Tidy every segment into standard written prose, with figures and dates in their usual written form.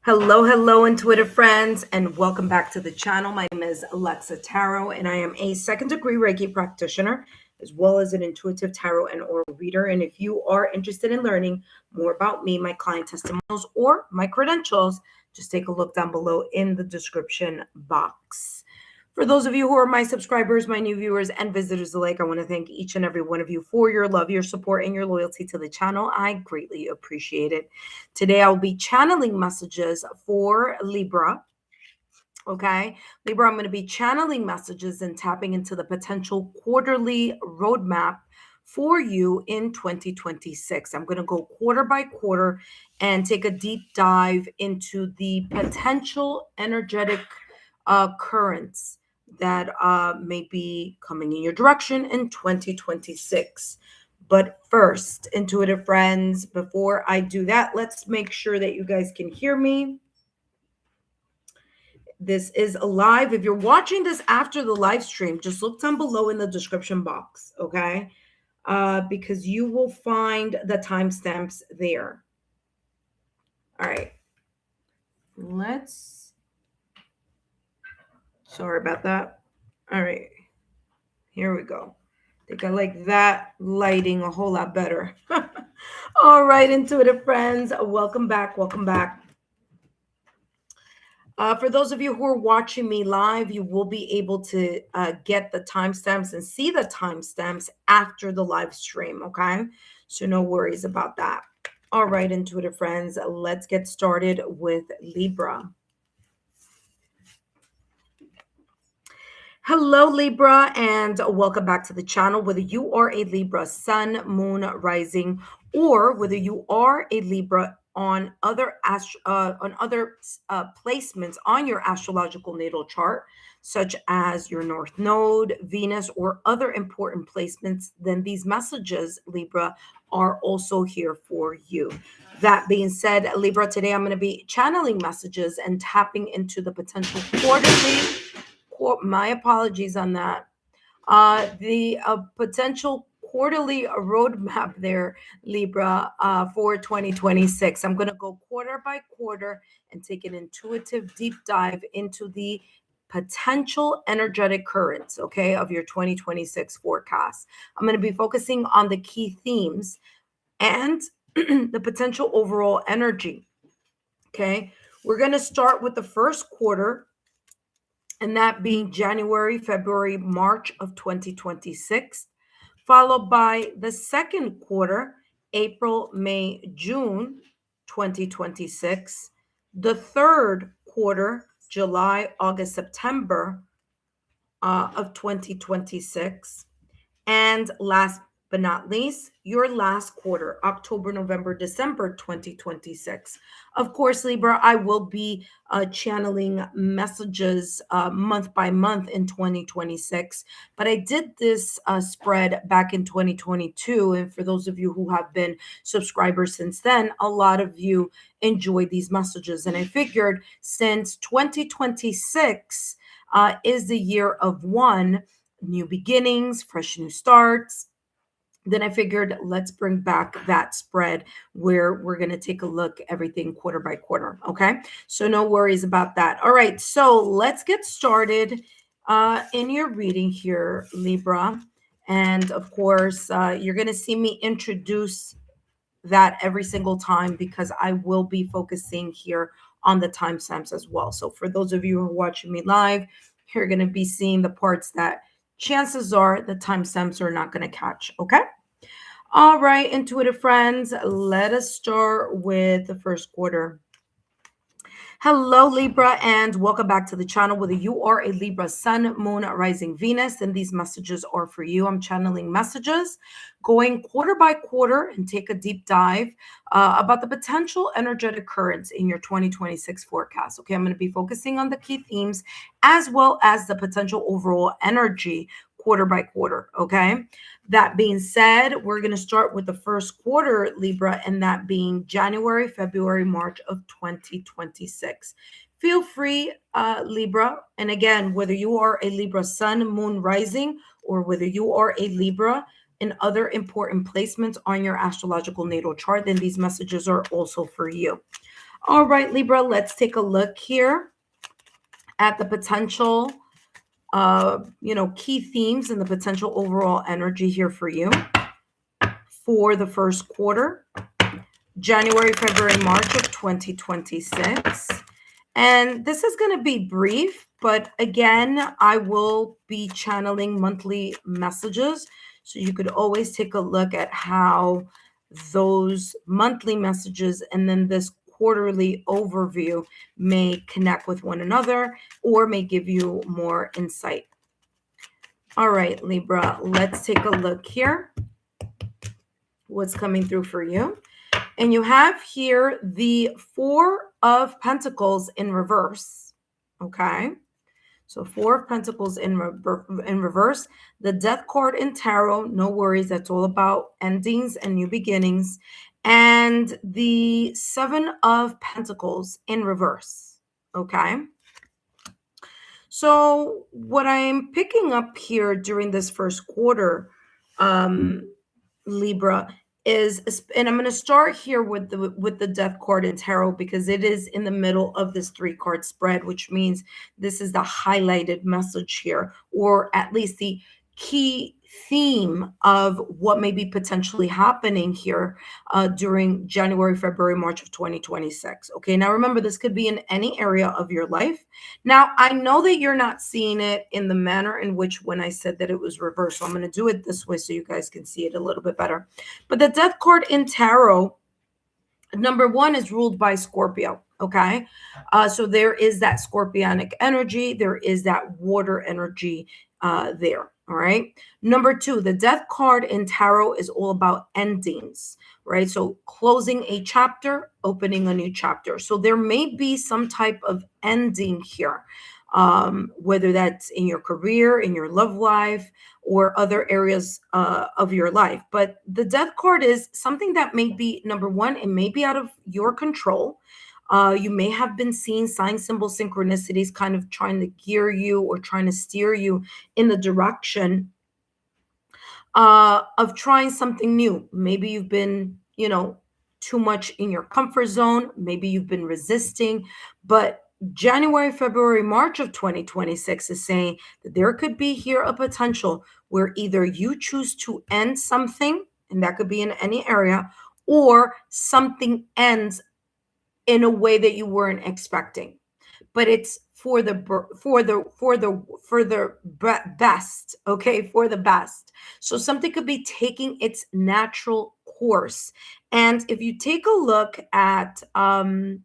Hello, intuitive friends, and welcome back to the channel. My name is Lexa Tarot, and I am a second degree Reiki practitioner, as well as an intuitive tarot and oracle reader. And if you are interested in learning more about me, my client testimonials, or my credentials, just take a look down below in the description box. For those of you who are my subscribers, my new viewers, and visitors alike, I want to thank each and every one of you for your love, your support, and your loyalty to the channel. I greatly appreciate it. Today, I'll be channeling messages for Libra. Okay, Libra, I'm going to be channeling messages and tapping into the potential quarterly roadmap for you in 2026. I'm going to go quarter by quarter and take a deep dive into the potential energetic currents that may be coming in your direction in 2026. But first, intuitive friends, before I do that, let's make sure that you guys can hear me. This is live. If you're watching this after the live stream, just look down below in the description box, okay? Because you will find the timestamps there. All right. Sorry about that. All right. Here we go. I think I like that lighting a whole lot better. All right, intuitive friends, welcome back. Welcome back. For those of you who are watching me live, you will be able to get the timestamps and see the timestamps after the live stream, okay? So no worries about that. All right, intuitive friends, let's get started with Libra. Hello, Libra, and welcome back to the channel. Whether you are a Libra sun, moon, rising, or whether you are a Libra on other placements on your astrological natal chart, such as your North Node, Venus, or other important placements, then these messages, Libra, are also here for you. That being said, Libra, today I'm going to be channeling messages and tapping into the potential quarterly. My apologies on that. The potential quarterly roadmap there, Libra, for 2026. I'm going to go quarter by quarter and take an intuitive deep dive into the potential energetic currents, okay, of your 2026 forecast. I'm going to be focusing on the key themes and the potential overall energy, okay? We're going to start with the first quarter, and that being January, February, March of 2026, followed by the second quarter, April, May, June 2026, the third quarter, July, August, September of 2026, and last but not least, your last quarter, October, November, December 2026. Of course, Libra, I will be channeling messages month by month in 2026, but I did this spread back in 2022. And for those of you who have been subscribers since then, a lot of you enjoyed these messages. And I figured since 2026 is the year of one, new beginnings, fresh new starts, then I figured let's bring back that spread where we're going to take a look everything quarter by quarter. Okay. So no worries about that. All right. So let's get started in your reading here, Libra. And of course, you're going to see me introduce that every single time because I will be focusing here on the timestamps as well. So for those of you who are watching me live, you're going to be seeing the parts that chances are the timestamps are not going to catch. Okay. All right, intuitive friends, let us start with the first quarter. Hello, Libra, and welcome back to the channel. Whether you are a Libra sun, moon, rising, Venus, then these messages are for you. I'm channeling messages, going quarter by quarter and take a deep dive about the potential energetic currents in your 2026 forecast. Okay, I'm going to be focusing on the key themes as well as the potential overall energy quarter by quarter. Okay. That being said, we're going to start with the first quarter, Libra, and that being January, February, March of 2026. Feel free, Libra. And again, whether you are a Libra sun, moon, rising, or whether you are a Libra in other important placements on your astrological natal chart, then these messages are also for you. All right, Libra, let's take a look here at the potential, key themes and the potential overall energy here for you for the first quarter, January, February, March of 2026. And this is going to be brief, but again, I will be channeling monthly messages. So you could always take a look at how those monthly messages and then this quarterly overview may connect with one another or may give you more insight. All right, Libra, let's take a look here. What's coming through for you? And you have here the Four of Pentacles in reverse. Okay. So Four of Pentacles in reverse. The Death card in Tarot. No worries. That's all about endings and new beginnings. And the Seven of Pentacles in reverse. Okay. So what I'm picking up here during this first quarter, Libra, is, and I'm going to start here with the Death card in Tarot because it is in the middle of this 3-card spread, which means this is the highlighted message here, or at least the key theme of what may be potentially happening here during January, February, March of 2026. Okay, now remember, this could be in any area of your life. Now, I know that you're not seeing it in the manner in which when I said that it was reversed. So I'm going to do it this way so you guys can see it a little bit better. But the Death card in Tarot, number one, is ruled by Scorpio. Okay. So there is that scorpionic energy. There is that water energy there. All right. Number two, the Death card in Tarot is all about endings, right? So closing a chapter, opening a new chapter. So there may be some type of ending here, whether that's in your career, in your love life, or other areas of your life. But the Death card is something that may be, number one, it may be out of your control. You may have been seeing sign, symbol, synchronicities kind of trying to gear you or trying to steer you in the direction of trying something new. Maybe you've been, too much in your comfort zone. Maybe you've been resisting. But January, February, March of 2026 is saying that there could be here a potential where either you choose to end something, and that could be in any area, or something ends in a way that you weren't expecting, but it's for the best. Okay, for the best. So something could be taking its natural course. And if you take a look at the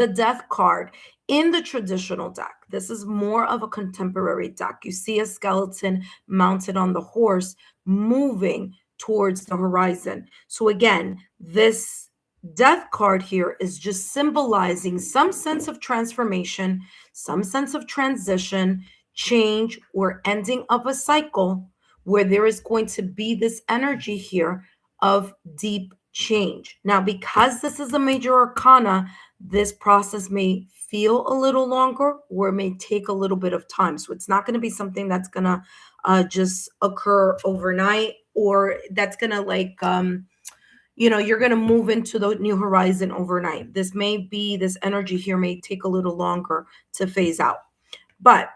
Death card in the traditional deck, this is more of a contemporary deck. You see a skeleton mounted on the horse moving towards the horizon. So again, this Death card here is just symbolizing some sense of transformation, some sense of transition, change, or ending of a cycle where there is going to be this energy here of deep change. Now, because this is a major arcana, this process may feel a little longer or it may take a little bit of time. So it's not going to be something that's going to just occur overnight, or that's going to you're going to move into the new horizon overnight. This energy here may take a little longer to phase out. But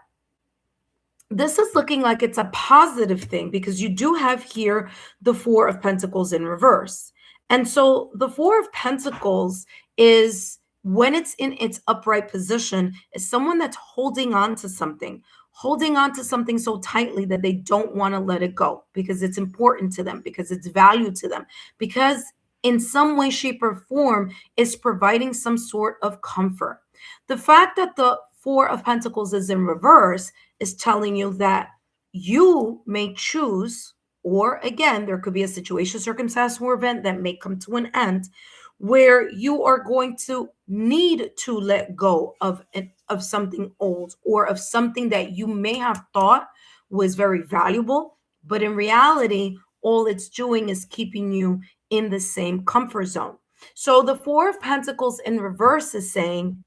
this is looking like it's a positive thing because you do have here the Four of Pentacles in reverse. And so the Four of Pentacles is, when it's in its upright position, is someone that's holding on to something so tightly that they don't want to let it go because it's important to them, because it's value to them, because in some way, shape, or form is providing some sort of comfort. The fact that the Four of Pentacles is in reverse is telling you that you may choose, or again, there could be a situation, circumstance, or event that may come to an end where you are going to need to let go of something old, or of something that you may have thought was very valuable, but in reality, all it's doing is keeping you in the same comfort zone. So the Four of Pentacles in reverse is saying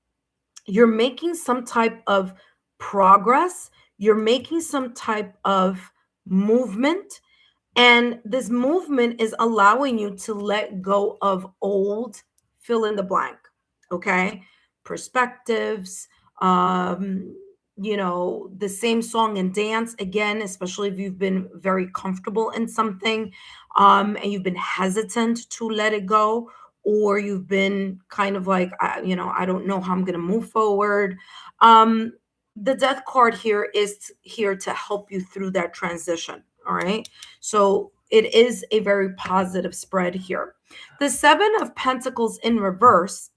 you're making some type of progress, you're making some type of movement, and this movement is allowing you to let go of old, fill in the blank. okay? Perspectives, um, the same song and dance again, especially if you've been very comfortable in something, and you've been hesitant to let it go, or you've been kind of like, I don't know how I'm going to move forward. Um, the death card here is here to help you through that transition. All right. So it is a very positive spread here. The Seven of Pentacles in reverse,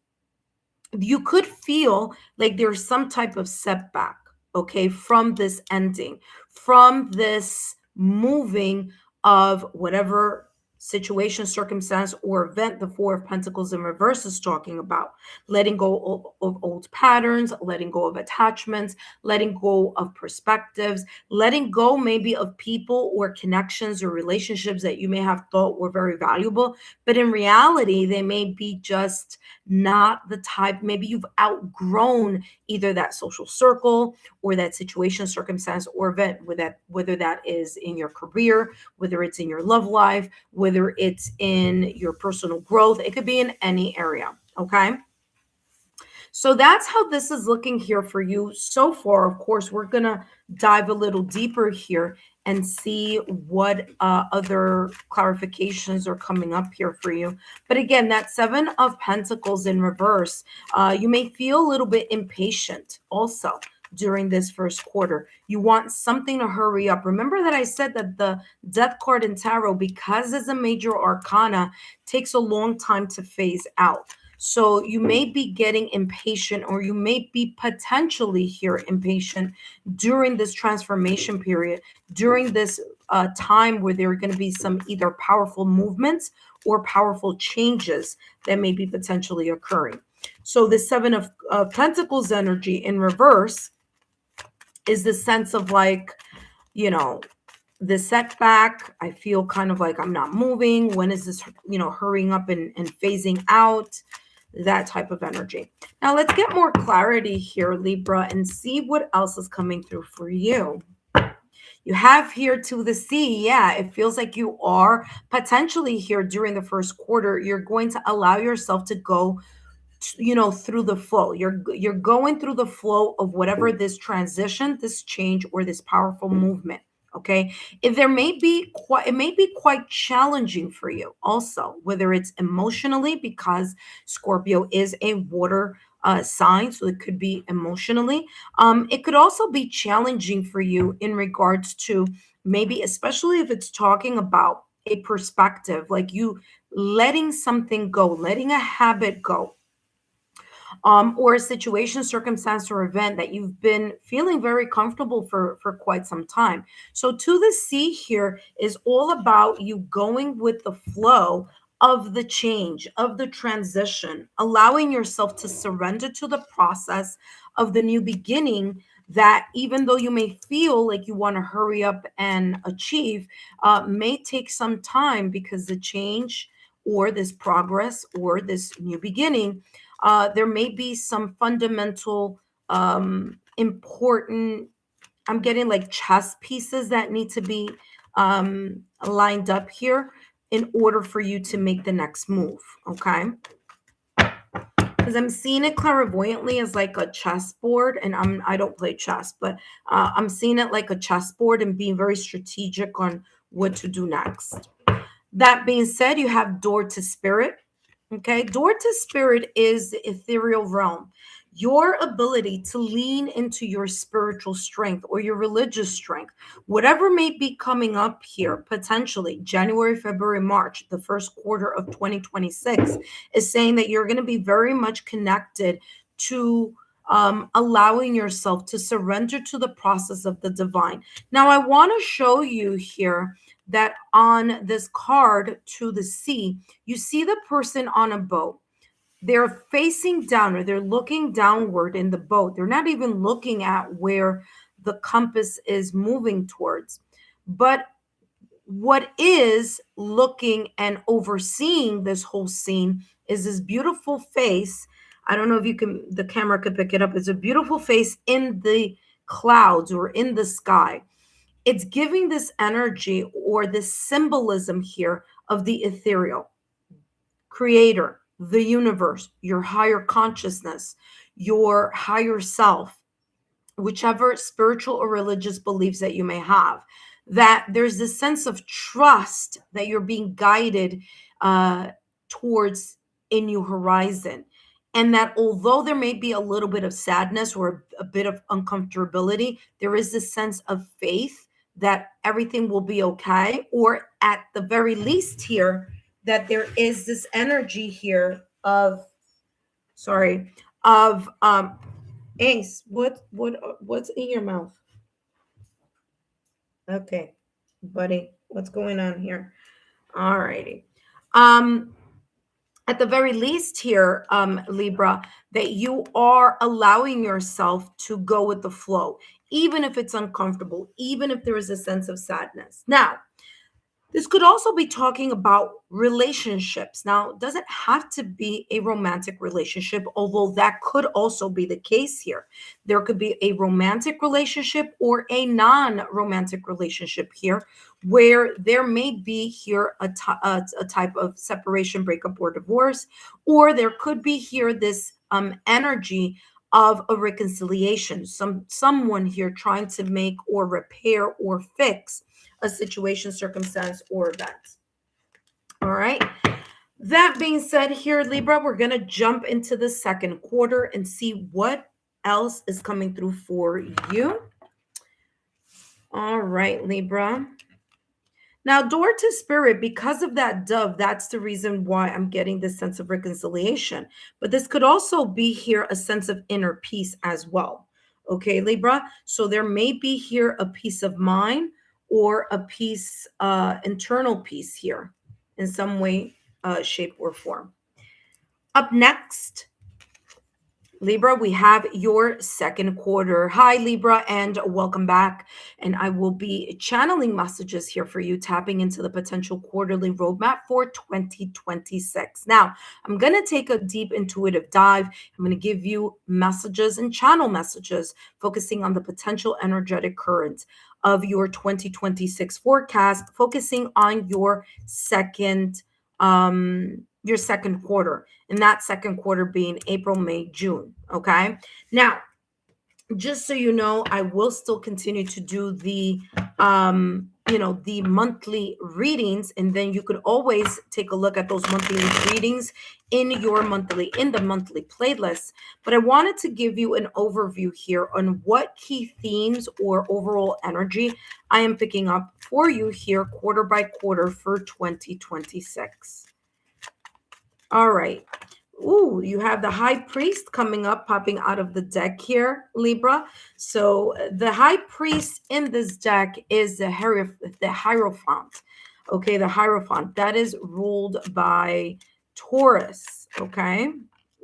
you could feel like there's some type of setback, okay, from this ending, from this moving of whatever situation, circumstance, or event the Four of Pentacles in reverse is talking about. Letting go of old patterns, letting go of attachments, letting go of perspectives, letting go maybe of people or connections or relationships that you may have thought were very valuable, but in reality, they may be just not the type. Maybe you've outgrown either that social circle or that situation, circumstance, or event, whether that is in your career, whether it's in your love life, whether it's in your personal growth. It could be in any area. Okay. So that's how this is looking here for you so far. Of course, we're going to dive a little deeper here and see what other clarifications are coming up here for you. But again, that Seven of Pentacles in reverse, you may feel a little bit impatient also during this first quarter. You want something to hurry up. Remember that I said that the Death card in Tarot, because it's a major arcana, takes a long time to phase out. So you may be getting impatient, or you may be potentially here impatient during this transformation period, during this time where there are going to be some either powerful movements or powerful changes that may be potentially occurring. So the Seven of Pentacles energy in reverse is the sense of like, the setback. I feel kind of like I'm not moving. When is this, hurrying up and phasing out? That type of energy. Now let's get more clarity here, Libra, and see what else is coming through for you. You have here to the sea. Yeah, it feels like you are potentially here during the first quarter. You're going to allow yourself to go through the flow. You're going through the flow of whatever this transition, this change, or this powerful movement. Okay. It may be quite challenging for you also, whether it's emotionally, because Scorpio is a water sign, so it could be emotionally. It could also be challenging for you in regards to maybe, especially if it's talking about a perspective, like you letting something go, letting a habit go, or a situation, circumstance, or event that you've been feeling very comfortable for quite some time. So to the sea here is all about you going with the flow of the change, of the transition, allowing yourself to surrender to the process of the new beginning, that even though you may feel like you want to hurry up and achieve, may take some time, because the change or this progress or this new beginning, there may be some fundamental, important, I'm getting like chess pieces that need to be lined up here in order for you to make the next move. Okay. Because I'm seeing it clairvoyantly as like a chessboard, and I don't play chess, but I'm seeing it like a chessboard and being very strategic on what to do next. That being said, you have door to spirit. Okay, door to spirit is the ethereal realm. Your ability to lean into your spiritual strength or your religious strength, whatever may be coming up here, potentially January, February, March, the first quarter of 2026, is saying that you're going to be very much connected to allowing yourself to surrender to the process of the divine. Now, I want to show you here that on this card to the sea, you see the person on a boat. They're facing down, or they're looking downward in the boat. They're not even looking at where the compass is moving towards. But what is looking and overseeing this whole scene is this beautiful face. I don't know if the camera could pick it up. It's a beautiful face in the clouds or in the sky. It's giving this energy or this symbolism here of the ethereal creator, the universe, your higher consciousness, your higher self, whichever spiritual or religious beliefs that you may have, that there's this sense of trust that you're being guided uh, towards a new horizon. And that although there may be a little bit of sadness or a bit of uncomfortability, there is this sense of faith that everything will be okay, or at the very least here, that there is this energy here of, sorry, of Ace, what's in your mouth? Okay, buddy, what's going on here? All righty. Um, at the very least here, Libra, that you are allowing yourself to go with the flow, even if it's uncomfortable, even if there is a sense of sadness. Now, this could also be talking about relationships. Now, it doesn't have to be a romantic relationship, although that could also be the case here. There could be a romantic relationship or a non-romantic relationship here, where there may be here a type of separation, breakup, or divorce, or there could be here this energy of a reconciliation. Someone here trying to make or repair or fix a situation, circumstance, or event. All right. That being said, here, Libra, we're going to jump into the second quarter and see what else is coming through for you. All right, Libra. Now, door to spirit, because of that dove, that's the reason why I'm getting this sense of reconciliation. But this could also be here a sense of inner peace as well. Okay, Libra. So there may be here a peace of mind or a peace, internal peace here in some way, shape, or form. Up next, Libra, we have your second quarter. Hi, Libra, and welcome back. And I will be channeling messages here for you, tapping into the potential quarterly roadmap for 2026. Now, I'm going to take a deep intuitive dive. I'm going to give you messages and channel messages focusing on the potential energetic current of your 2026 forecast, focusing on your second quarter, and that second quarter being April, May, June. Okay. Now, just so you know, I will still continue to do the the monthly readings, and then you could always take a look at those monthly readings in the monthly playlist. But I wanted to give you an overview here on what key themes or overall energy I am picking up for you here quarter by quarter for 2026. All right. Ooh, you have the high priest coming up, popping out of the deck here, Libra. So the high priest in this deck is the Hierophant. Okay, the Hierophant. That is ruled by Taurus. Okay.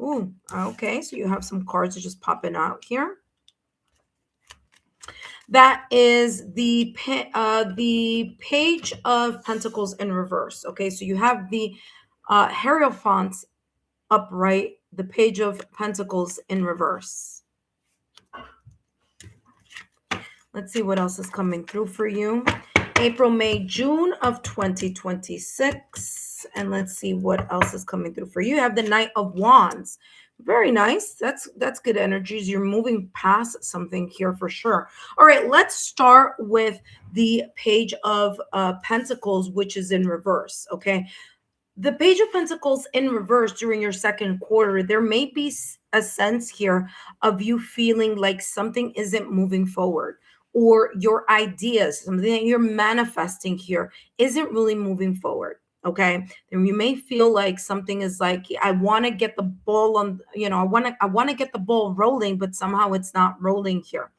Ooh, okay. So you have some cards that just popping out here. That is the Page of Pentacles in reverse. Okay, so you have the Hierophant upright, the Page of Pentacles in reverse. Let's see what else is coming through for you. April, May, June of 2026. And let's see what else is coming through for you. You have the Knight of Wands. Very nice. That's good energies. You're moving past something here for sure. All right, let's start with the Page of Pentacles, which is in reverse. Okay. The Page of Pentacles in reverse during your second quarter, there may be a sense here of you feeling like something isn't moving forward, or your ideas, something that you're manifesting here isn't really moving forward. Okay. And you may feel like something is like, I want to get the ball on, I want to get the ball rolling, but somehow it's not rolling here.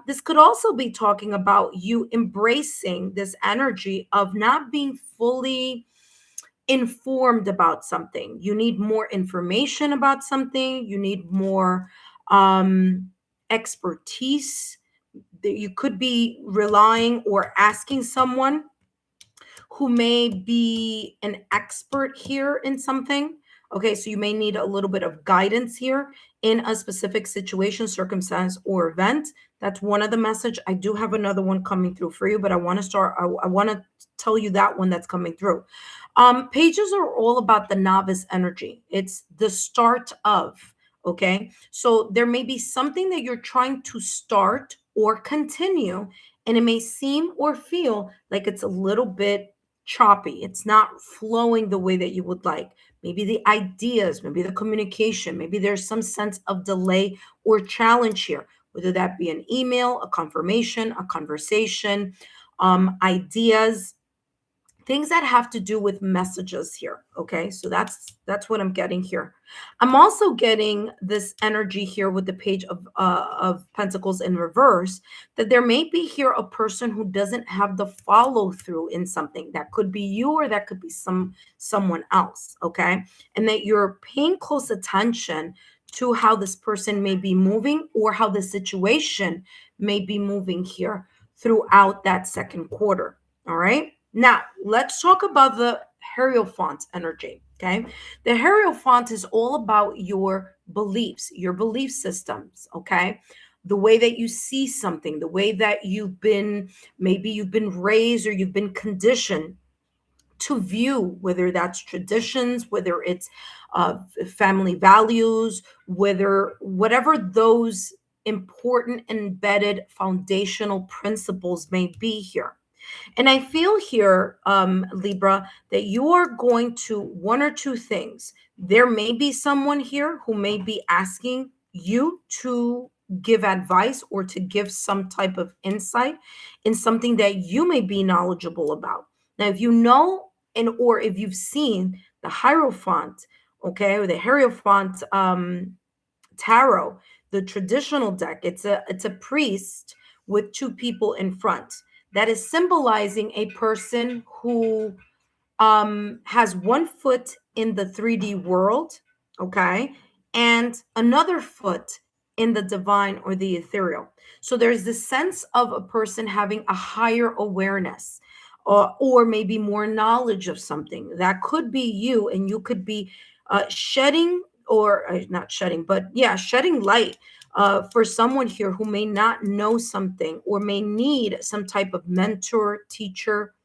This could also be talking about you embracing this energy of not being fully informed about something. You need more information about something. You need more expertise. You could be relying or asking someone who may be an expert here in something. Okay, so you may need a little bit of guidance here in a specific situation, circumstance, or event. That's one of the message. I do have another one coming through for you, but I want to start. I want to tell you that one that's coming through. Pages are all about the novice energy. It's the start of. Okay, so there may be something that you're trying to start or continue, and it may seem or feel like it's a little bit choppy. It's not flowing the way that you would like. Maybe the ideas, maybe the communication, maybe there's some sense of delay or challenge here, whether that be an email, a confirmation, a conversation, ideas, things that have to do with messages here. Okay, so that's what I'm getting here. I'm also getting this energy here with the page of pentacles in reverse, that there may be here a person who doesn't have the follow through in something. That could be you, or that could be someone else. Okay, and that you're paying close attention to how this person may be moving, or how the situation may be moving here throughout that second quarter. All right. Now, let's talk about the Hierophant energy. Okay. The Hierophant is all about your beliefs, your belief systems. Okay. The way that you see something, the way that maybe you've been raised or you've been conditioned to view, whether that's traditions, whether it's family values, whatever those important embedded foundational principles may be here. And I feel here, Libra, that you are going to one or two things. There may be someone here who may be asking you to give advice or to give some type of insight in something that you may be knowledgeable about. Now, if you know or if you've seen the Hierophant, okay, or the Hierophant tarot, the traditional deck, it's a priest with two people in front. That is symbolizing a person who has one foot in the 3D world, okay, and another foot in the divine or the ethereal. So there's this sense of a person having a higher awareness, or maybe more knowledge of something. That could be you, and you could be shedding, or not shedding, but yeah, shedding light for someone here who may not know something, or may need some type of mentor, teacher,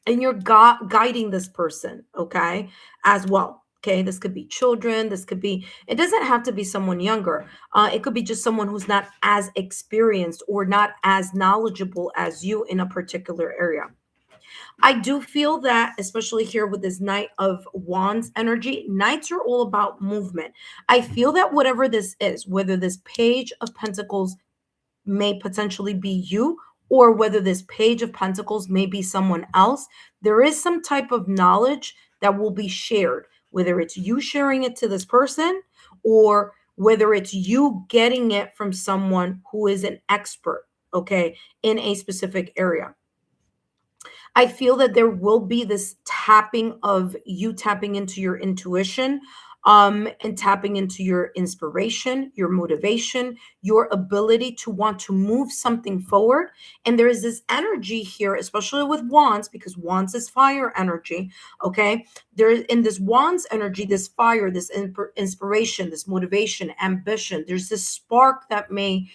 and you're guiding this person, okay, as well. Okay, this could be children, this could be, it doesn't have to be someone younger. It could be just someone who's not as experienced or not as knowledgeable as you in a particular area. I do feel that, especially here with this Knight of Wands energy, Knights are all about movement. I feel that whatever this is, whether this Page of Pentacles may potentially be you, or whether this Page of Pentacles may be someone else, there is some type of knowledge that will be shared, whether it's you sharing it to this person, or whether it's you getting it from someone who is an expert, okay, in a specific area. I feel that there will be this tapping of you tapping into your intuition, and tapping into your inspiration, your motivation, your ability to want to move something forward. And there is this energy here, especially with wands, because wands is fire energy. Okay. There is, in this wands energy, this fire, this inspiration, this motivation, ambition, there's this spark that may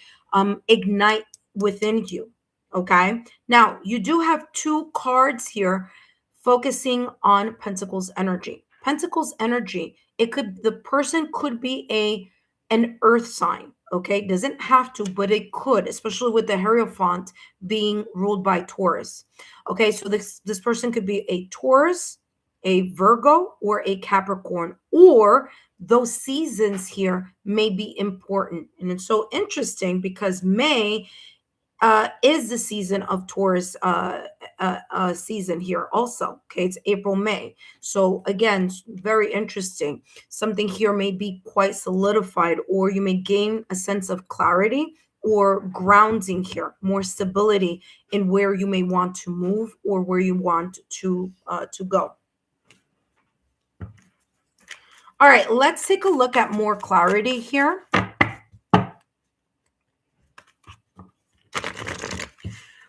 ignite within you. Okay. Now, you do have two cards here focusing on Pentacles energy. Pentacles energy, the person could be an earth sign, okay? Doesn't have to, but it could, especially with the Hierophant being ruled by Taurus. Okay, so this person could be a Taurus, a Virgo, or a Capricorn, or those seasons here may be important. And it's so interesting because May is the season of Taurus season here also. Okay, it's April, May. So again, very interesting. Something here may be quite solidified, or you may gain a sense of clarity or grounding here, more stability in where you may want to move or where you want to go. All right, let's take a look at more clarity here.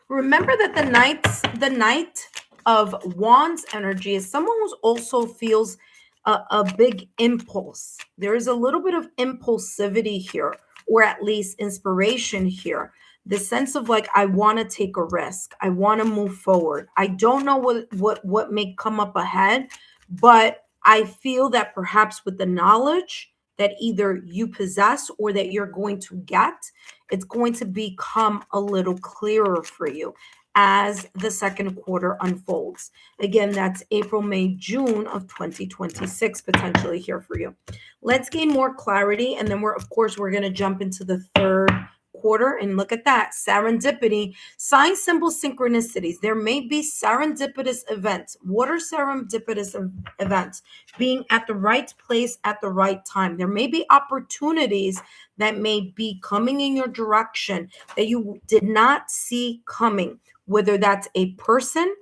Remember that the Knight of Wands energy is someone who also feels a big impulse. There is a little bit of impulsivity here, or at least inspiration here. The sense of like, I want to take a risk. I want to move forward. I don't know what may come up ahead, but I feel that perhaps with the knowledge that either you possess or that you're going to get, it's going to become a little clearer for you as the second quarter unfolds. Again, that's April, May, June of 2026 potentially here for you. Let's gain more clarity, and then we're going to jump into the third quarter and look at that serendipity, sign, symbol, synchronicities. There may be serendipitous events. What are serendipitous events? Being at the right place at the right time. There may be opportunities that may be coming in your direction that you did not see coming, whether that's a person,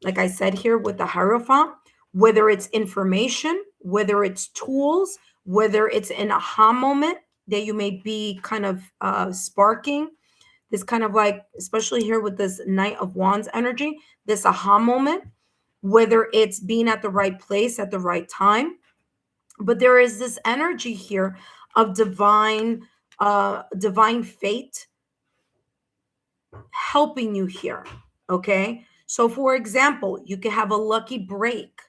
like I said here with the Hierophant, whether it's information, whether it's tools, whether it's an aha moment that you may be kind of sparking. This kind of like, especially here with this Knight of Wands energy, this aha moment, whether it's being at the right place at the right time. But there is this energy here of divine fate helping you here. Okay. So for example, you could have a lucky break.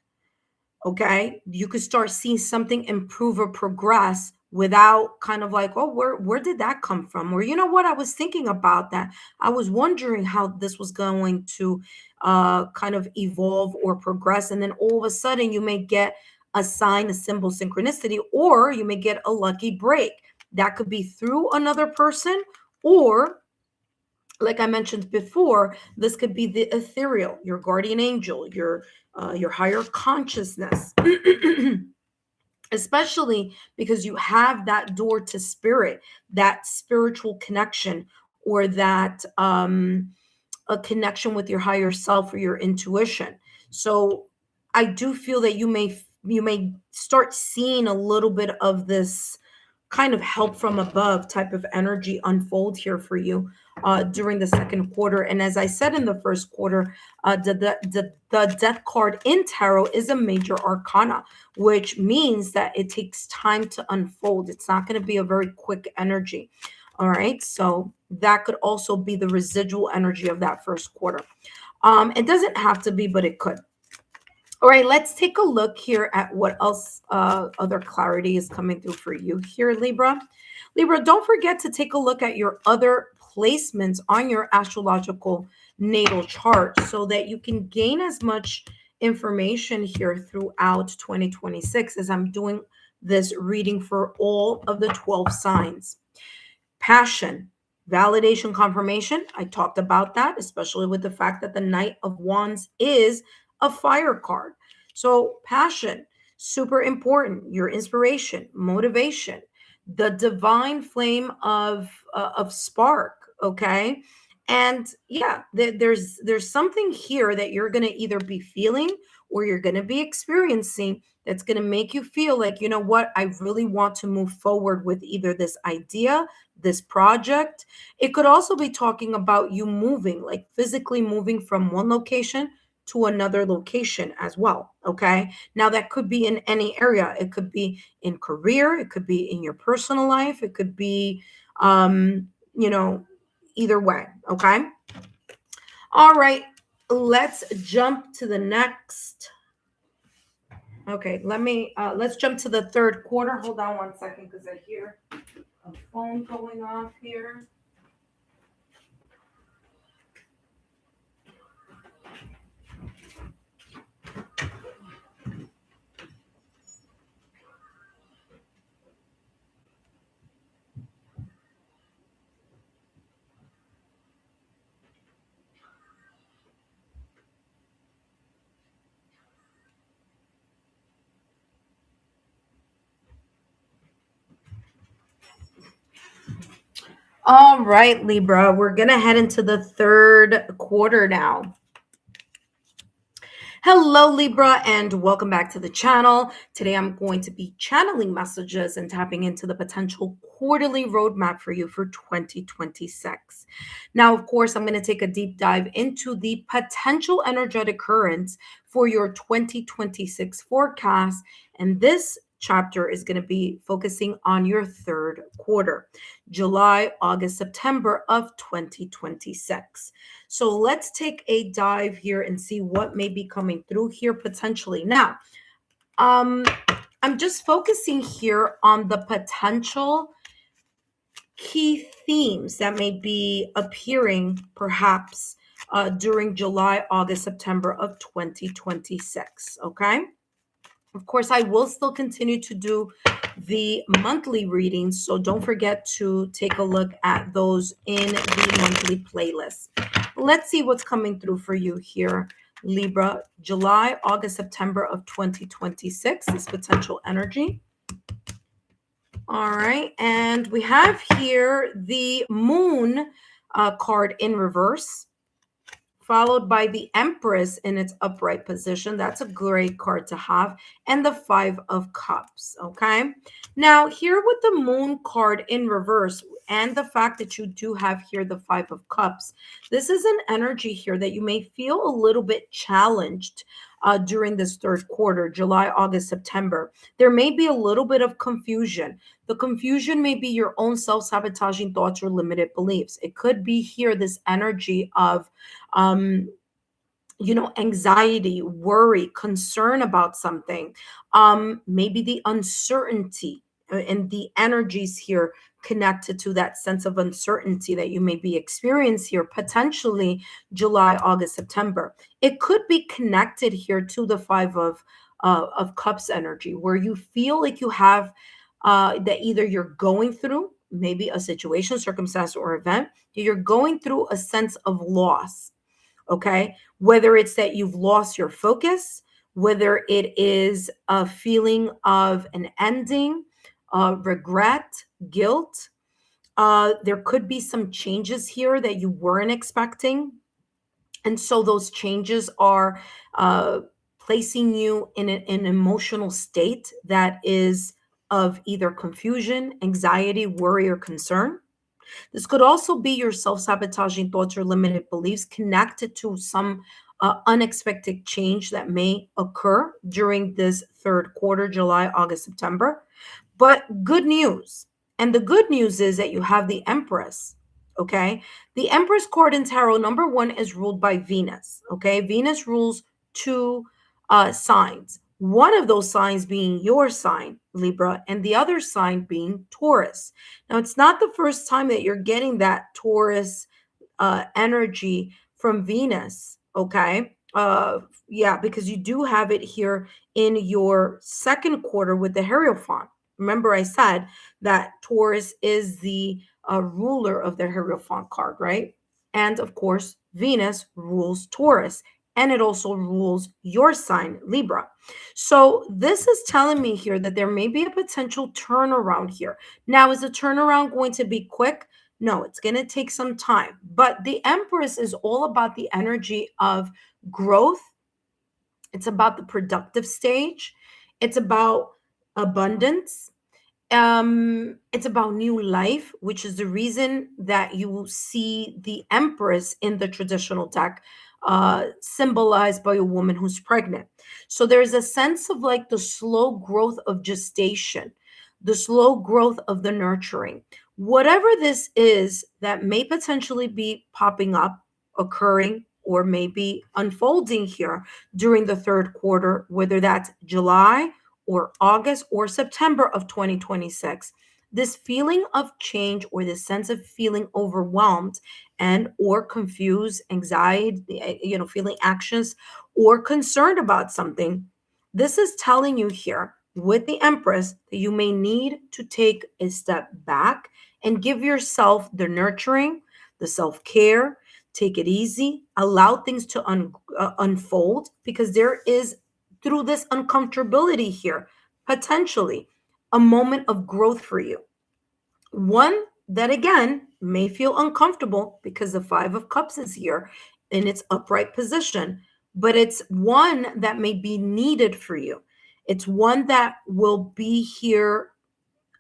Okay. You could start seeing something improve or progress without kind of like, oh, where did that come from? Or, you know what, I was thinking about that. I was wondering how this was going to kind of evolve or progress. And then all of a sudden you may get a sign, a symbol, synchronicity, or you may get a lucky break. That could be through another person, or like I mentioned before, this could be the ethereal, your guardian angel, your higher consciousness, especially because you have that door to spirit, that spiritual connection, or that a connection with your higher self or your intuition. So I do feel that you may start seeing a little bit of this kind of help from above type of energy unfold here for you during the second quarter. And as I said in the first quarter, the death card in tarot is a major arcana, which means that it takes time to unfold. It's not going to be a very quick energy. All right. So that could also be the residual energy of that first quarter. It doesn't have to be, but it could. All right, let's take a look here at what else other clarity is coming through for you here, Libra. Libra, don't forget to take a look at your other placements on your astrological natal chart so that you can gain as much information here throughout 2026 as I'm doing this reading for all of the 12 signs. Passion, validation, confirmation. I talked about that, especially with the fact that the Knight of Wands is a fire card. So passion, super important. Your inspiration, motivation, the divine flame of spark. Okay. And yeah, there's something here that you're going to either be feeling or you're going to be experiencing that's going to make you feel like, you know what, I really want to move forward with either this idea, this project. It could also be talking about you moving, like physically moving from one location to another location as well. Okay. Now that could be in any area. It could be in career. It could be in your personal life. It could be, either way. Okay. All right. Let's jump to the next. Okay. Let's jump to the third quarter. Hold on one second because I hear a phone going off here. All right, Libra, we're going to head into the third quarter now. Hello, Libra, and welcome back to the channel. Today, I'm going to be channeling messages and tapping into the potential quarterly roadmap for you for 2026. Now, of course, I'm going to take a deep dive into the potential energetic currents for your 2026 forecast. And this chapter is going to be focusing on your third quarter, July, August, September of 2026. So let's take a dive here and see what may be coming through here potentially. Now, I'm just focusing here on the potential key themes that may be appearing perhaps during July, August, September of 2026. Okay. Of course, I will still continue to do the monthly readings, so don't forget to take a look at those in the monthly playlist. Let's see what's coming through for you here, Libra, July, August, September of 2026, this potential energy. All right, and we have here the Moon card in reverse, followed by the Empress in its upright position. That's a great card to have. And the Five of Cups, okay? Now, here with the Moon card in reverse and the fact that you do have here the Five of Cups, this is an energy here that you may feel a little bit challenged during this third quarter, July, August, September. There may be a little bit of confusion. The confusion may be your own self-sabotaging thoughts or limited beliefs. It could be here this energy of anxiety, worry, concern about something, maybe the uncertainty and the energies here connected to that sense of uncertainty that you may be experiencing here, potentially July, August, September. It could be connected here to the Five of Cups energy, where you feel like you have that either you're going through maybe a situation, circumstance, or event, you're going through a sense of loss. Okay, whether it's that you've lost your focus, whether it is a feeling of an ending, regret, guilt. There could be some changes here that you weren't expecting. And so those changes are placing you in an emotional state that is of either confusion, anxiety, worry, or concern. This could also be your self-sabotaging thoughts or limited beliefs connected to some unexpected change that may occur during this third quarter, July, August, September. But good news. And the good news is that you have the Empress. Okay. The Empress card in tarot, number one, is ruled by Venus. Okay. Venus rules two signs. One of those signs being your sign, Libra, and the other sign being Taurus. Now, it's not the first time that you're getting that Taurus energy from Venus, okay? Yeah, because you do have it here in your second quarter with the Hierophant. Remember, I said that Taurus is the ruler of the Hierophant card, right? And of course, Venus rules Taurus, and it also rules your sign, Libra. So this is telling me here that there may be a potential turnaround here. Now, is the turnaround going to be quick? No, it's going to take some time. But the Empress is all about the energy of growth. It's about the productive stage. It's about abundance. It's about new life, which is the reason that you see the Empress in the traditional deck symbolized by a woman who's pregnant. So there's a sense of like the slow growth of gestation, the slow growth of the nurturing. Whatever this is that may potentially be popping up, occurring, or maybe unfolding here during the third quarter, whether that's July or August or September of 2026, this feeling of change or this sense of feeling overwhelmed and or confused, anxiety, feeling anxious or concerned about something, this is telling you here with the Empress that you may need to take a step back and give yourself the nurturing, the self-care, take it easy, allow things to unfold, because there is, through this uncomfortability here, potentially a moment of growth for you. One that, again, may feel uncomfortable because the Five of Cups is here in its upright position, but it's one that may be needed for you. It's one that will be here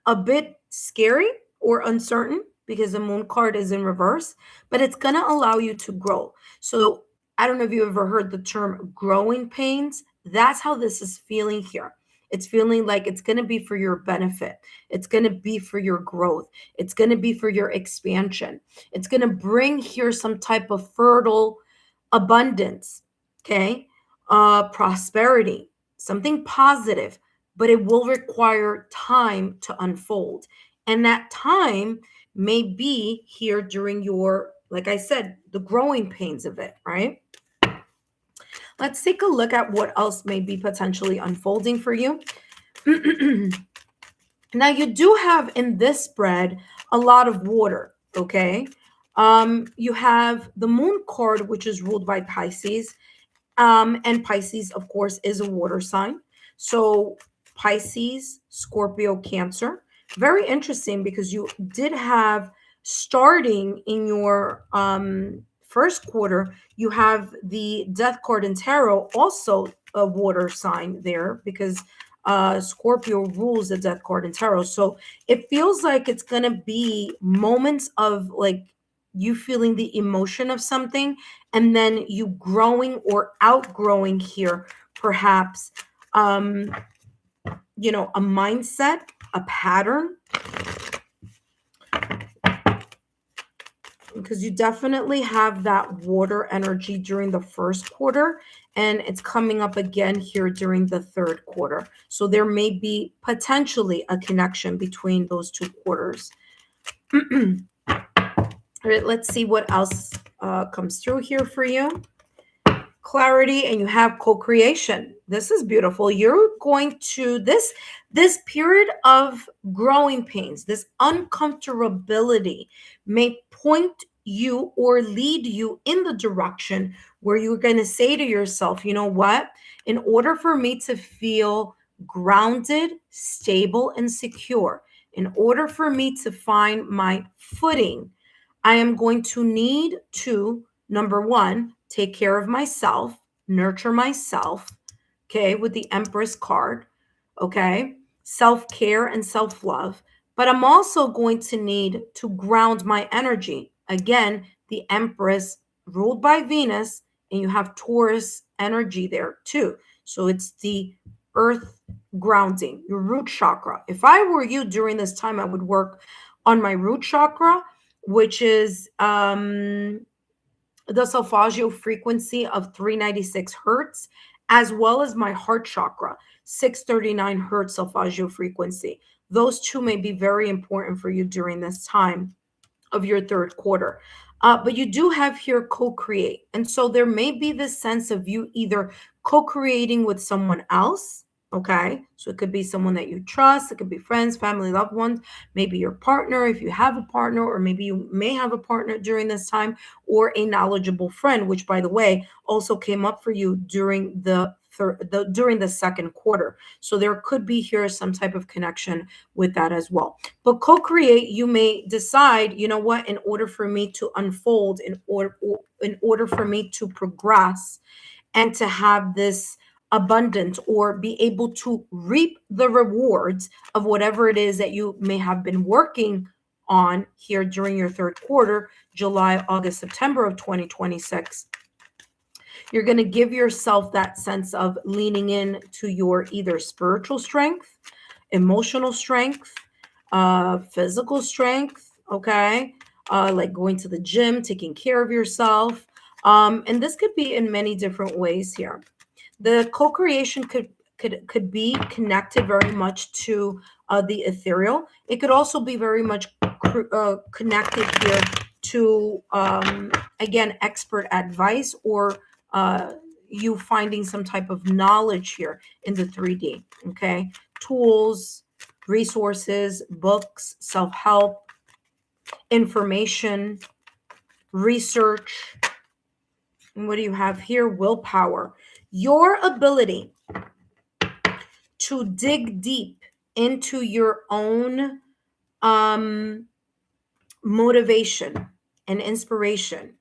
a bit scary or uncertain because the Moon card is in reverse, but it's going to allow you to grow. So I don't know if you ever heard the term growing pains. That's how this is feeling here. It's feeling like it's going to be for your benefit. It's going to be for your growth. It's going to be for your expansion. It's going to bring here some type of fertile abundance, okay? Prosperity, something positive, but it will require time to unfold. And that time may be here during your, like I said, the growing pains of it, right? Let's take a look at what else may be potentially unfolding for you. Now, you do have in this spread a lot of water, okay? You have the moon card, which is ruled by Pisces. And Pisces, of course, is a water sign. So Pisces, Scorpio, Cancer. Very interesting because you did have starting in your first quarter, you have the Death card in Tarot, also a water sign there because Scorpio rules the Death card in Tarot. So it feels like it's going to be moments of like you feeling the emotion of something and then you growing or outgrowing here, perhaps, you know, a mindset, a pattern, because you definitely have that water energy during the first quarter and it's coming up again here during the third quarter. So there may be potentially a connection between those two quarters. All right, let's see what else comes through here for you. Clarity, and you have co-creation. This is beautiful. You're going to this period of growing pains, this uncomfortability may point you or lead you in the direction where you're going to say to yourself, you know what? In order for me to feel grounded, stable, and secure, in order for me to find my footing, I am going to need to, number one, take care of myself, nurture myself, okay, with the Empress card, okay, self-care and self-love. But I'm also going to need to ground my energy. Again, the Empress ruled by Venus, and you have Taurus energy there too. So it's the earth grounding, your root chakra. If I were you during this time, I would work on my root chakra, which is the solfeggio frequency of 396 hertz, as well as my heart chakra, 639 hertz solfeggio frequency. Those two may be very important for you during this time of your third quarter. But you do have here co-create. And so there may be this sense of you either co-creating with someone else. Okay. So it could be someone that you trust. It could be friends, family, loved ones, maybe your partner, if you have a partner, or maybe you may have a partner during this time, or a knowledgeable friend, which by the way, also came up for you during during the second quarter. So there could be here some type of connection with that as well. But co-create, you may decide, you know what, in order for me to unfold, in order for me to progress and to have this abundance or be able to reap the rewards of whatever it is that you may have been working on here during your third quarter, July, August, September of 2026. You're going to give yourself that sense of leaning in to your either spiritual strength, emotional strength, physical strength, okay? Like going to the gym, taking care of yourself. And this could be in many different ways here. The co-creation could be connected very much to the ethereal. It could also be very much connected here to, again, expert advice or you finding some type of knowledge here in the 3D, okay? Tools, resources, books, self-help, information, research. And what do you have here? Willpower. Your ability to dig deep into your own motivation and inspiration,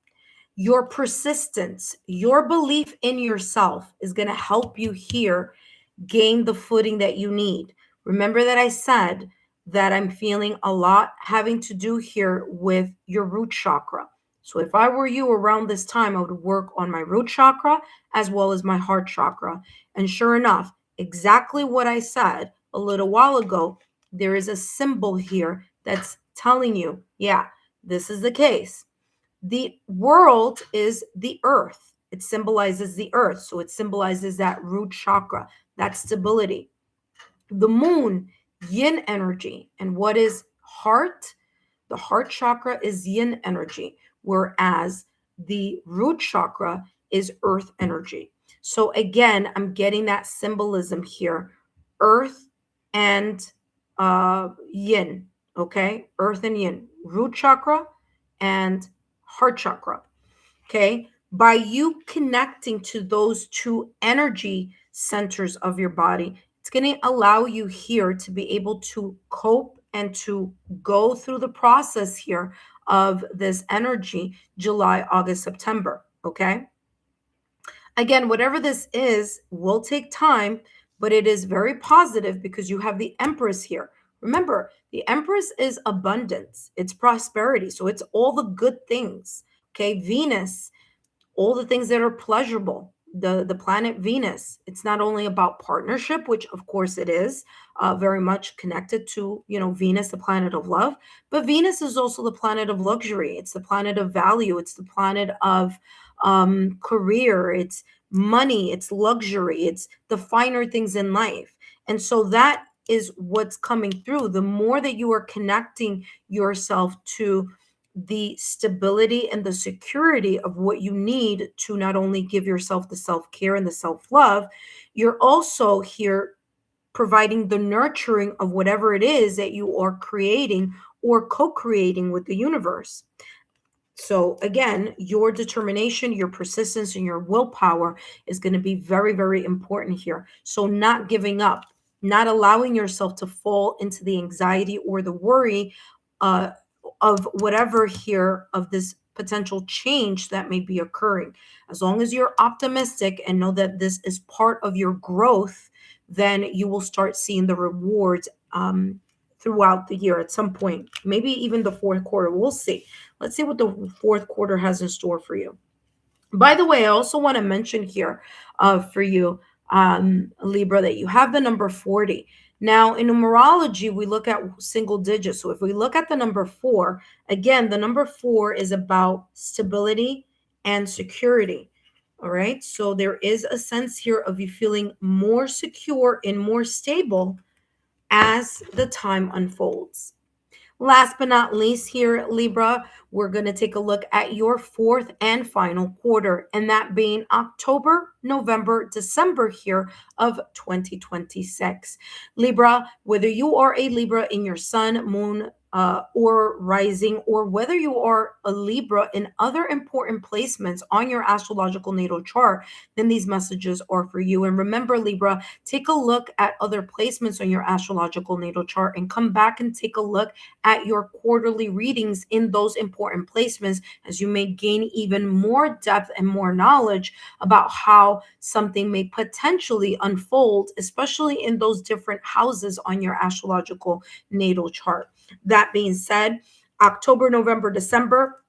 your persistence, your belief in yourself is going to help you here gain the footing that you need. Remember that I said that I'm feeling a lot having to do here with your root chakra. So if I were you around this time, I would work on my root chakra as well as my heart chakra. And sure enough, exactly what I said a little while ago, there is a symbol here that's telling you, yeah, this is the case. The world is the earth. It symbolizes the earth. So it symbolizes that root chakra, that stability. The moon, yin energy. And what is heart? The heart chakra is yin energy, whereas the root chakra is earth energy. So again, I'm getting that symbolism here, earth and yin, okay? Earth and yin, root chakra and heart chakra. Okay. By you connecting to those two energy centers of your body, it's going to allow you here to be able to cope and to go through the process here of this energy July, August, September. Okay. Again, whatever this is will take time, but it is very positive because you have the Empress here. Remember, the Empress is abundance, it's prosperity. So it's all the good things. Okay. Venus, all the things that are pleasurable, the planet Venus, it's not only about partnership, which of course it is, very much connected to, Venus, the planet of love, but Venus is also the planet of luxury. It's the planet of value. It's the planet of career. It's money. It's luxury. It's the finer things in life. And so that is what's coming through. The more that you are connecting yourself to the stability and the security of what you need to not only give yourself the self-care and the self-love, you're also here providing the nurturing of whatever it is that you are creating or co-creating with the universe. So again, your determination, your persistence, and your willpower is going to be very, very important here. So not giving up, not allowing yourself to fall into the anxiety or the worry uh, of whatever here of this potential change that may be occurring. As long as you're optimistic and know that this is part of your growth, then you will start seeing the rewards throughout the year at some point, maybe even the fourth quarter. We'll see. Let's see what the fourth quarter has in store for you. By the way, I also want to mention here for you, Libra, that you have the number 40. Now, in numerology, we look at single digits. So if we look at the number 4, again, the number 4 is about stability and security. All right. So there is a sense here of you feeling more secure and more stable as the time unfolds. Last but not least, here, Libra, we're going to take a look at your fourth and final quarter, and that being October, November, December here of 2026. Libra, whether you are a Libra in your sun, moon, or rising, or whether you are a Libra in other important placements on your astrological natal chart, then these messages are for you. And remember, Libra, take a look at other placements on your astrological natal chart and come back and take a look at your quarterly readings in those important placements, as you may gain even more depth and more knowledge about how something may potentially unfold, especially in those different houses on your astrological natal chart. That being said, October, November, December,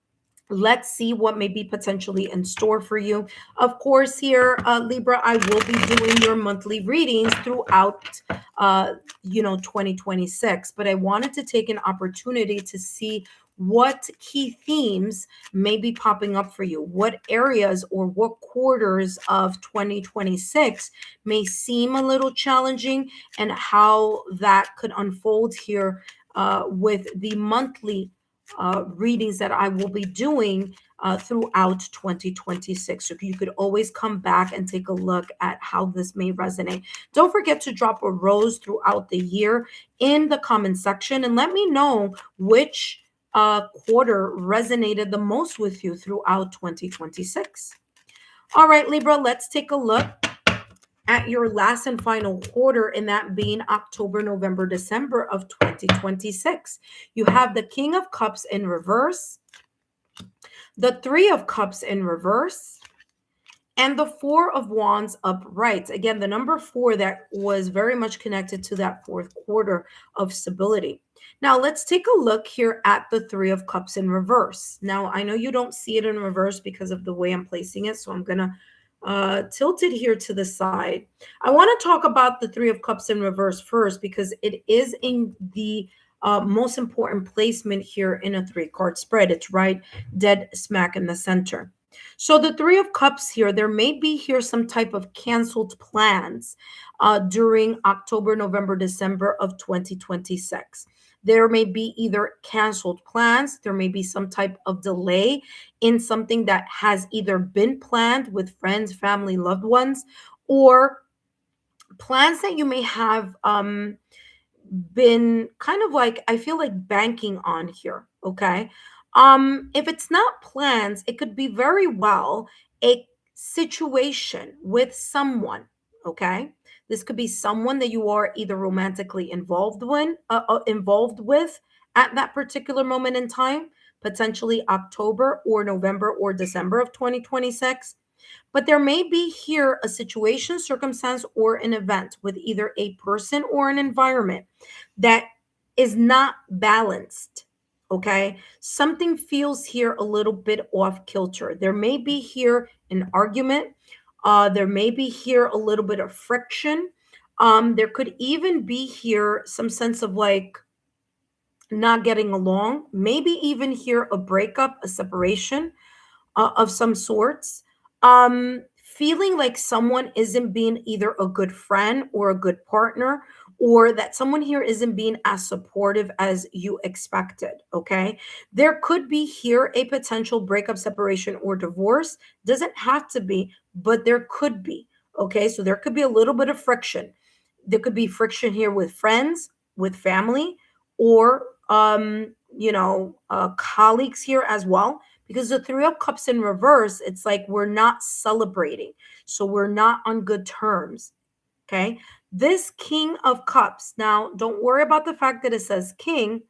let's see what may be potentially in store for you. Of course, here, Libra, I will be doing your monthly readings throughout, 2026. But I wanted to take an opportunity to see what key themes may be popping up for you, what areas or what quarters of 2026 may seem a little challenging, and how that could unfold here with the monthly readings that I will be doing throughout 2026. So you could always come back and take a look at how this may resonate. Don't forget to drop a rose throughout the year in the comment section and let me know which quarter resonated the most with you throughout 2026. All right, Libra, let's take a look at your last and final quarter, in that being October, November, December of 2026. You have the King of Cups in reverse, the Three of Cups in reverse, and the Four of Wands upright. Again, the number 4 that was very much connected to that fourth quarter of stability. Now let's take a look here at the Three of Cups in reverse. Now I know you don't see it in reverse because of the way I'm placing it, so I'm gonna tilt it here to the side. I want to talk about the Three of Cups in reverse first because it is in the most important placement here in a three-card spread. It's right dead smack in the center. So the Three of Cups here, there may be here some type of canceled plans during October, November, December of 2026. There may be either canceled plans, there may be some type of delay in something that has either been planned with friends, family, loved ones, or plans that you may have been kind of like, I feel like, banking on here. Okay. If it's not plans, it could be very well a situation with someone. Okay. This could be someone that you are either romantically involved with at that particular moment in time, potentially October or November or December of 2026. But there may be here a situation, circumstance, or an event with either a person or an environment that is not balanced. Okay. Something feels here a little bit off kilter. There may be here an argument. There may be here a little bit of friction. There could even be here some sense of like not getting along, maybe even here a breakup, a separation of some sorts. Feeling like someone isn't being either a good friend or a good partner, or that someone here isn't being as supportive as you expected. Okay. There could be here a potential breakup, separation, or divorce. Doesn't have to be, but there could be. Okay. So there could be a little bit of friction. There could be friction here with friends, with family, or colleagues here as well, because the Three of Cups in reverse, it's like we're not celebrating, so we're not on good terms. Okay. This King of Cups, now don't worry about the fact that it says king.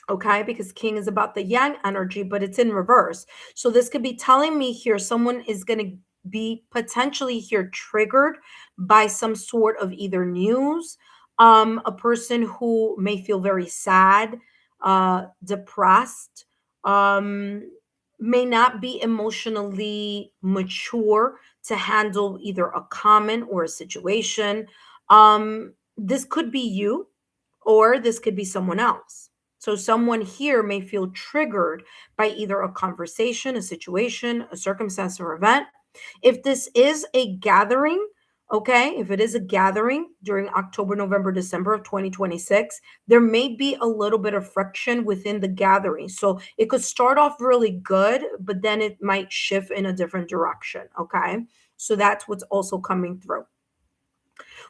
Okay, because king is about the yang energy, but it's in reverse. So this could be telling me here someone is going to be potentially here triggered by some sort of either news, a person who may feel very sad, depressed, um, may not be emotionally mature to handle either a comment or a situation. This could be you, or this could be someone else. So someone here may feel triggered by either a conversation, a situation, a circumstance, or event. If this is a gathering, okay, if it is a gathering during October, November, December of 2026, there may be a little bit of friction within the gathering. So it could start off really good, but then it might shift in a different direction. Okay. So that's what's also coming through.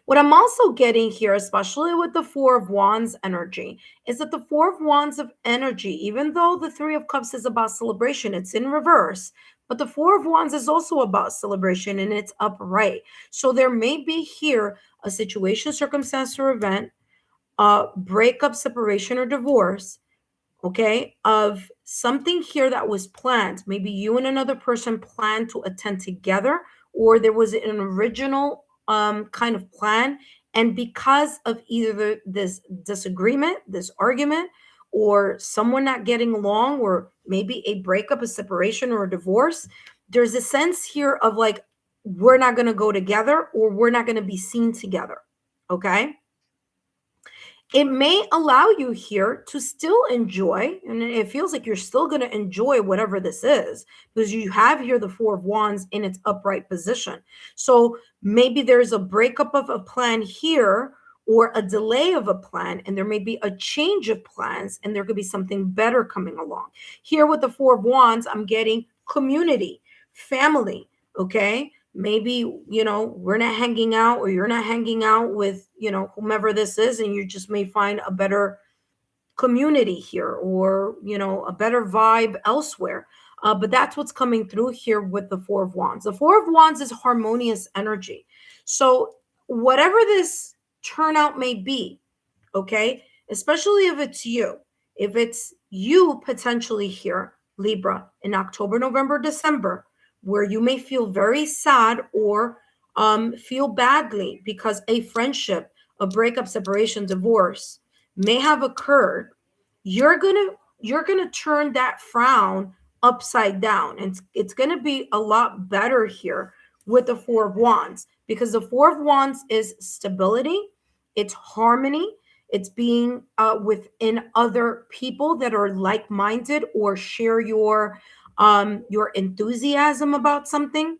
What I'm also getting here, especially with the Four of Wands energy, is that the Four of Wands of energy, even though the Three of Cups is about celebration, it's in reverse, but the Four of Wands is also about celebration and it's upright. So there may be here a situation, circumstance, or event, breakup, separation, or divorce, okay, of something here that was planned. Maybe you and another person planned to attend together, or there was an original kind of plan. And because of either this disagreement, this argument, or someone not getting along, or maybe a breakup, a separation, or a divorce, there's a sense here of like, we're not going to go together, or we're not going to be seen together. Okay. It may allow you here to still enjoy, and it feels like you're still going to enjoy whatever this is, because you have here the Four of Wands in its upright position. So maybe there's a breakup of a plan here, or a delay of a plan, and there may be a change of plans, and there could be something better coming along. Here with the Four of Wands, I'm getting community, family, okay? Maybe, we're not hanging out, or you're not hanging out with, whomever this is, and you just may find a better community here, or, a better vibe elsewhere. But that's what's coming through here with the Four of Wands. The Four of Wands is harmonious energy. So whatever this turnout may be, okay, especially if it's you potentially here, Libra, in October, November, December, where you may feel very sad, or feel badly because a friendship, a breakup, separation, divorce, may have occurred, you're gonna turn that frown upside down, and it's gonna be a lot better here with the Four of Wands, because the Four of Wands is stability, it's harmony, it's being within other people that are like-minded or share your enthusiasm about something.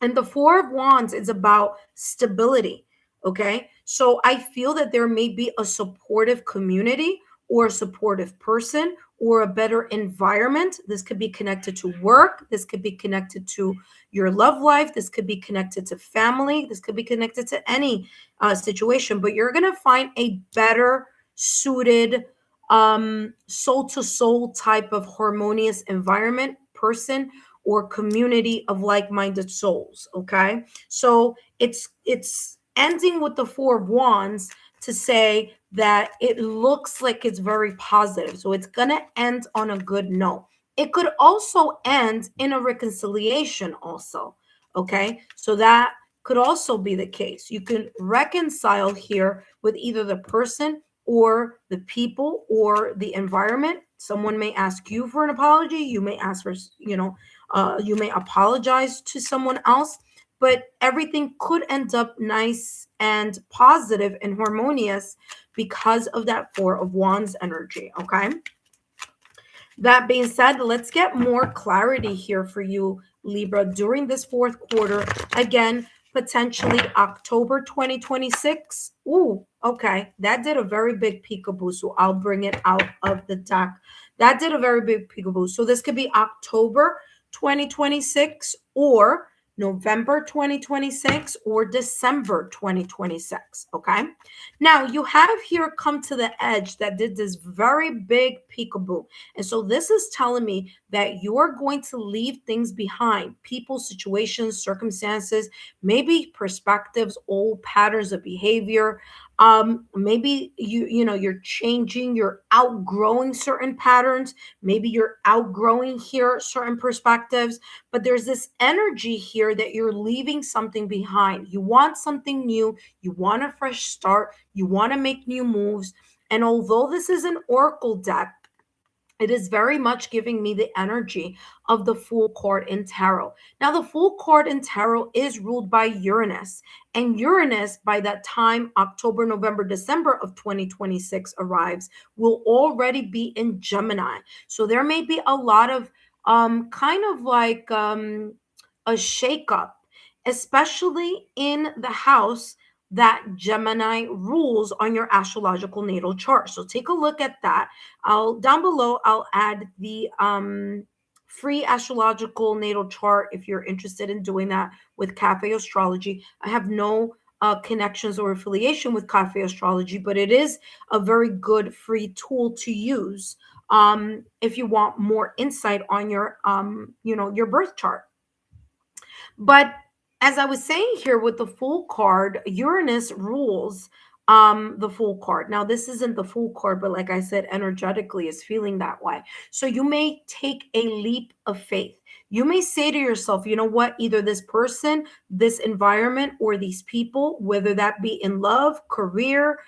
And the Four of Wands is about stability. Okay. So I feel that there may be a supportive community or a supportive person or a better environment. This could be connected to work. This could be connected to your love life. This could be connected to family. This could be connected to any situation. But you're going to find a better suited, soul to soul type of harmonious environment, person, or community of like-minded souls. Okay, so it's ending with the Four of Wands to say that it looks like it's very positive, so it's gonna end on a good note. It could also end in a reconciliation also. Okay, so that could also be the case. You can reconcile here with either the person or the people or the environment. Someone may ask you for an apology, you may ask for, you may apologize to someone else, but everything could end up nice and positive and harmonious because of that Four of Wands energy. Okay. That being said, let's get more clarity here for you, Libra, during this fourth quarter. Again, potentially October 2026. Ooh, okay. That did a very big peekaboo. So I'll bring it out of the deck. That did a very big peekaboo. So this could be October 2026 or November 2026 or December 2026. Okay. Now you have here come to the edge that did this very big peekaboo. And so this is telling me that you're going to leave things behind, people, situations, circumstances, maybe perspectives, old patterns of behavior. Maybe you're changing, you're outgrowing certain patterns, maybe you're outgrowing here certain perspectives, but there's this energy here that you're leaving something behind. You want something new, you want a fresh start, you want to make new moves. And although this is an oracle deck, it is very much giving me the energy of the Fool card in tarot. Now, the Fool card in tarot is ruled by Uranus, and Uranus, by that time October, November, December of 2026 arrives, will already be in Gemini. So there may be a lot of kind of like a shakeup, especially in the house that Gemini rules on your astrological natal chart. So take a look at that. I'll down below, I'll add the free astrological natal chart if you're interested in doing that with Cafe Astrology. I have no connections or affiliation with Cafe Astrology, but it is a very good free tool to use if you want more insight on your birth chart. But as I was saying here with the Fool card, Uranus rules the Fool card. Now, this isn't the Fool card, but like I said, energetically is feeling that way. So you may take a leap of faith. You may say to yourself, you know what, either this person, this environment, or these people, whether that be in love, career,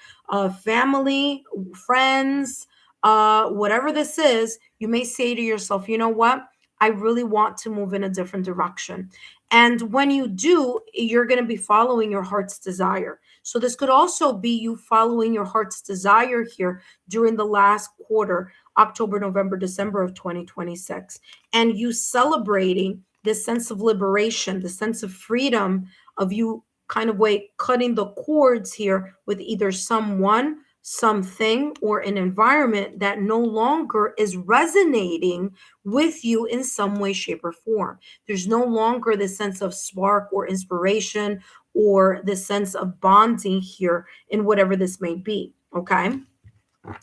family, friends, whatever this is, you may say to yourself, you know what, I really want to move in a different direction. And when you do, you're going to be following your heart's desire. So this could also be you following your heart's desire here during the last quarter, October, November, December of 2026, and you celebrating this sense of liberation, the sense of freedom of you kind of way cutting the cords here with either someone, something, or an environment that no longer is resonating with you in some way, shape, or form. There's no longer this sense of spark or inspiration or the sense of bonding here in whatever this may be. Okay.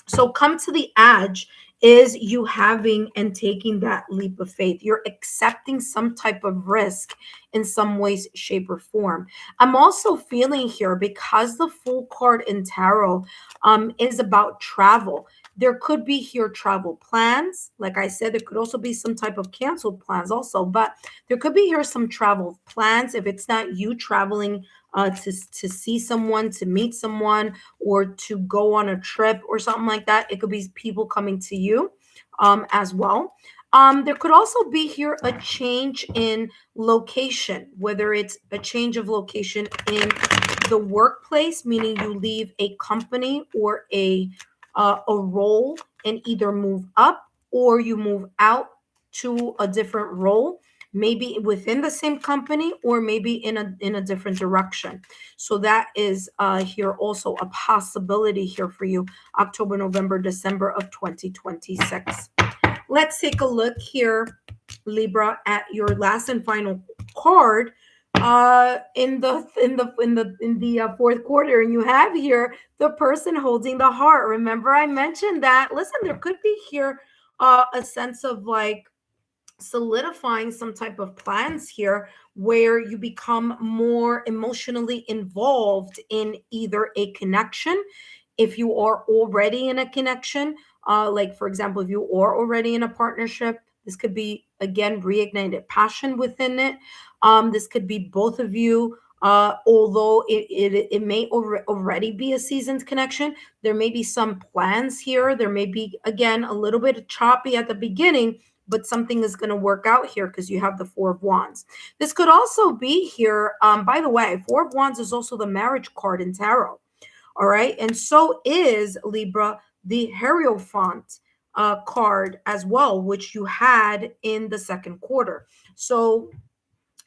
So come to the edge is you having and taking that leap of faith. You're accepting some type of risk in some ways, shape, or form. I'm also feeling here, because the Fool card in tarot is about travel. There could be here travel plans. Like I said, there could also be some type of canceled plans also, but there could be here some travel plans. If it's not you traveling to see someone, to meet someone, or to go on a trip or something like that. It could be people coming to you as well. There could also be here a change in location, whether it's a change of location in the workplace, meaning you leave a company or a role and either move up or you move out to a different role, maybe within the same company or maybe in a different direction. So that is here also a possibility here for you, October, November, December of 2026. Let's take a look here, Libra, at your last and final card in the fourth quarter, and you have here the person holding the heart. Remember, I mentioned that. Listen, there could be here a sense of like solidifying some type of plans here where you become more emotionally involved in either a connection, if you are already in a connection, like for example, if you are already in a partnership, this could be again reignited passion within it. This could be both of you, although it may already be a seasoned connection. There may be some plans here. There may be again a little bit choppy at the beginning, but something is going to work out here because you have the Four of Wands. This could also be here. By the way, Four of Wands is also the marriage card in tarot. All right. And so is, Libra, the Hierophant card as well, which you had in the second quarter. So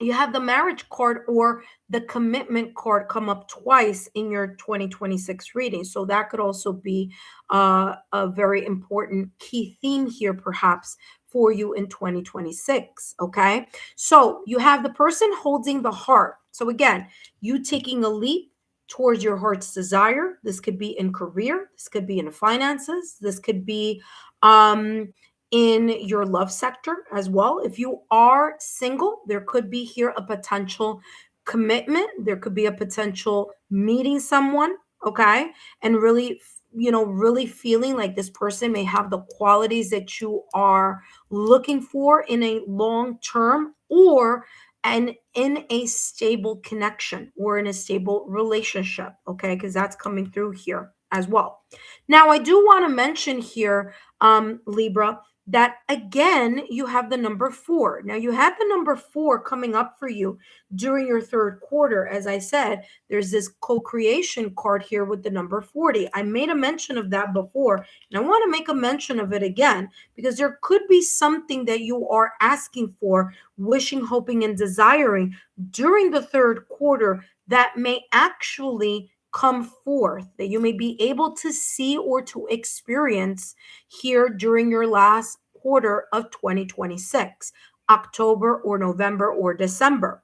you have the marriage card or the commitment card come up twice in your 2026 reading. So that could also be a very important key theme here, perhaps, for you in 2026. Okay. So you have the person holding the heart. So again, you taking a leap towards your heart's desire. This could be in career. This could be in finances. This could be in your love sector as well. If you are single, there could be here a potential commitment. There could be a potential meeting someone, okay? And really, really feeling like this person may have the qualities that you are looking for in a long term or and in a stable connection or in a stable relationship, okay? Because that's coming through here as well. Now, I do want to mention here, Libra, that again, you have the number 4. Now, you have the number 4 coming up for you during your third quarter. As I said, there's this co-creation card here with the number 40. I made a mention of that before, and I want to make a mention of it again because there could be something that you are asking for, wishing, hoping, and desiring during the third quarter that may actually come forth, that you may be able to see or to experience here during your last quarter of 2026, October or November or December.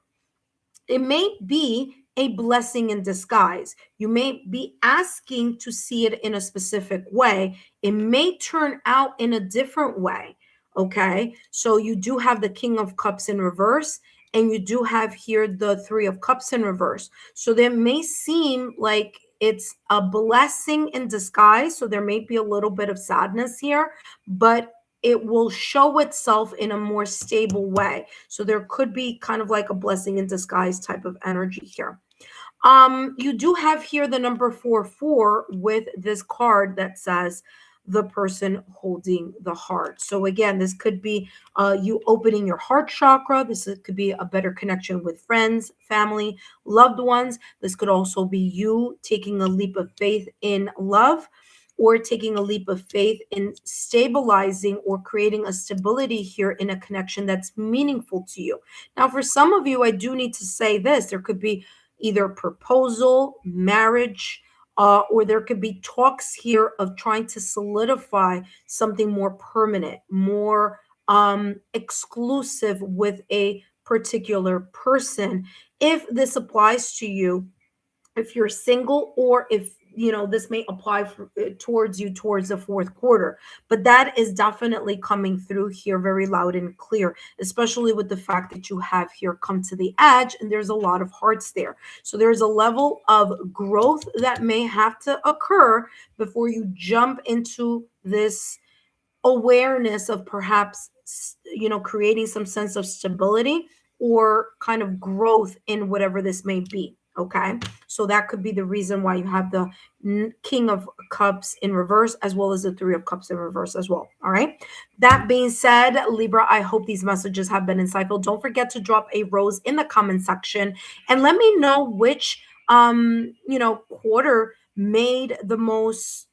It may be a blessing in disguise. You may be asking to see it in a specific way. It may turn out in a different way. Okay. So you do have the King of Cups in reverse, and you do have here the Three of Cups in reverse. So there may seem like it's a blessing in disguise. So there may be a little bit of sadness here, but it will show itself in a more stable way. So there could be kind of like a blessing in disguise type of energy here. You do have here the number 4 with this card that says the person holding the heart. So again, this could be you opening your heart chakra. This could be a better connection with friends, family, loved ones. This could also be you taking a leap of faith in love, or taking a leap of faith in stabilizing or creating a stability here in a connection that's meaningful to you. Now, for some of you, I do need to say this. There could be either proposal, marriage, or there could be talks here of trying to solidify something more permanent, more exclusive with a particular person. If this applies to you, if you're single, or if this may apply towards you towards the fourth quarter, but that is definitely coming through here very loud and clear, especially with the fact that you have here come to the edge and there's a lot of hearts there. So there's a level of growth that may have to occur before you jump into this awareness of perhaps creating some sense of stability or kind of growth in whatever this may be. Okay, so that could be the reason why you have the King of Cups in reverse as well as the Three of Cups in reverse as well. All right, that being said, Libra, I hope these messages have been insightful. Don't forget to drop a rose in the comment section and let me know which quarter made the most,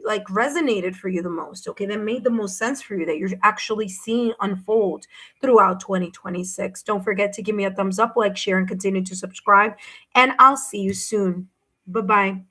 like resonated for you the most. Okay, that made the most sense for you, that you're actually seeing unfold throughout 2026. Don't forget to give me a thumbs up, like, share, and continue to subscribe. And I'll see you soon. Bye bye.